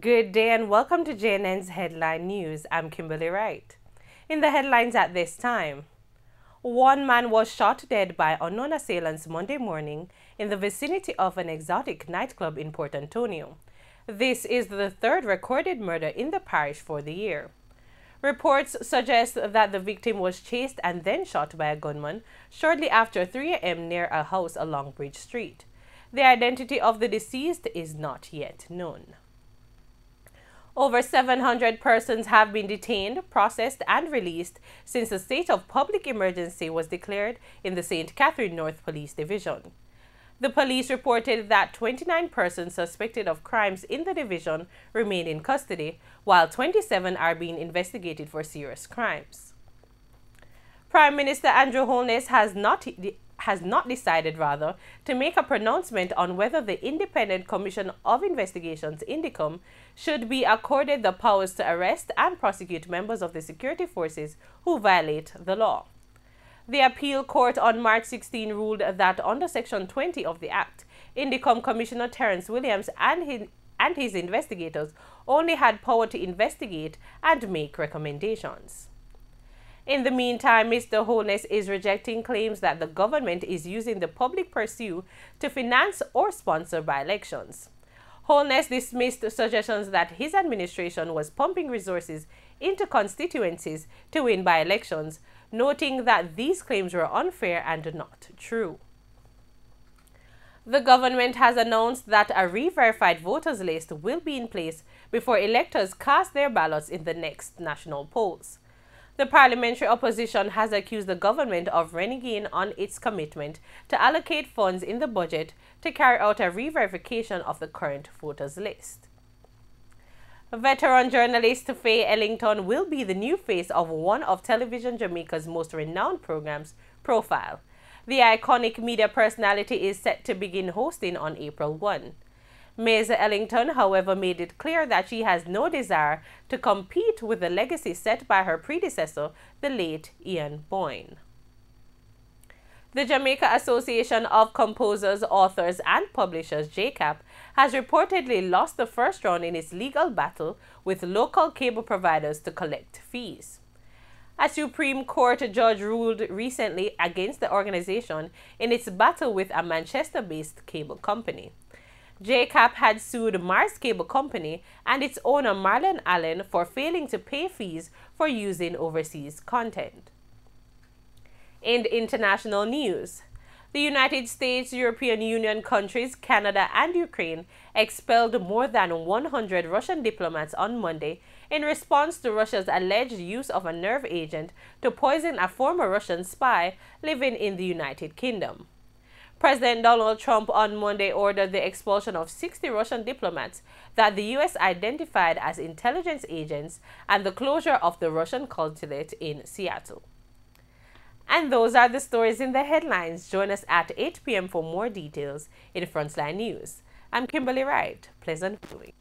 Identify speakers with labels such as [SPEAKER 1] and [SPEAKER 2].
[SPEAKER 1] Good day and welcome to JNN's Headline News. I'm Kimberly Wright. In the headlines at this time, one man was shot dead by unknown assailants Monday morning in the vicinity of an exotic nightclub in Port Antonio. This is the third recorded murder in the parish for the year. Reports suggest that the victim was chased and then shot by a gunman shortly after 3 a.m. near a house along Bridge Street. The identity of the deceased is not yet known. Over 700 persons have been detained, processed, and released since a state of public emergency was declared in the St. Catherine North Police Division. The police reported that 29 persons suspected of crimes in the division remain in custody, while 27 are being investigated for serious crimes. Prime Minister Andrew Holness has not decided to make a pronouncement on whether the Independent Commission of Investigations (INDECOM) should be accorded the powers to arrest and prosecute members of the security forces who violate the law. The appeal court on March 16 ruled that under Section 20 of the Act, INDECOM Commissioner Terrence Williams and his investigators only had power to investigate and make recommendations. In the meantime, Mr. Holness is rejecting claims that the government is using the public pursuit to finance or sponsor by-elections. Holness dismissed suggestions that his administration was pumping resources into constituencies to win by-elections, noting that these claims were unfair and not true. The government has announced that a re-verified voters list will be in place before electors cast their ballots in the next national polls. The parliamentary opposition has accused the government of reneging on its commitment to allocate funds in the budget to carry out a re-verification of the current voters list. Veteran journalist Faye Ellington will be the new face of one of Television Jamaica's most renowned programs, Profile. The iconic media personality is set to begin hosting on April 1. Ms. Ellington, however, made it clear that she has no desire to compete with the legacy set by her predecessor, the late Ian Boyne. The Jamaica Association of Composers, Authors and Publishers, JCAP, has reportedly lost the first round in its legal battle with local cable providers to collect fees. A Supreme Court judge ruled recently against the organization in its battle with a Manchester-based cable company. JCAP had sued Mars Cable Company and its owner Marlon Allen for failing to pay fees for using overseas content. In international news, the United States, European Union countries, Canada, and Ukraine expelled more than 100 Russian diplomats on Monday in response to Russia's alleged use of a nerve agent to poison a former Russian spy living in the United Kingdom. President Donald Trump on Monday ordered the expulsion of 60 Russian diplomats that the U.S. identified as intelligence agents and the closure of the Russian consulate in Seattle. And those are the stories in the headlines. Join us at 8 p.m. for more details in Frontline News. I'm Kimberly Wright. Pleasant viewing.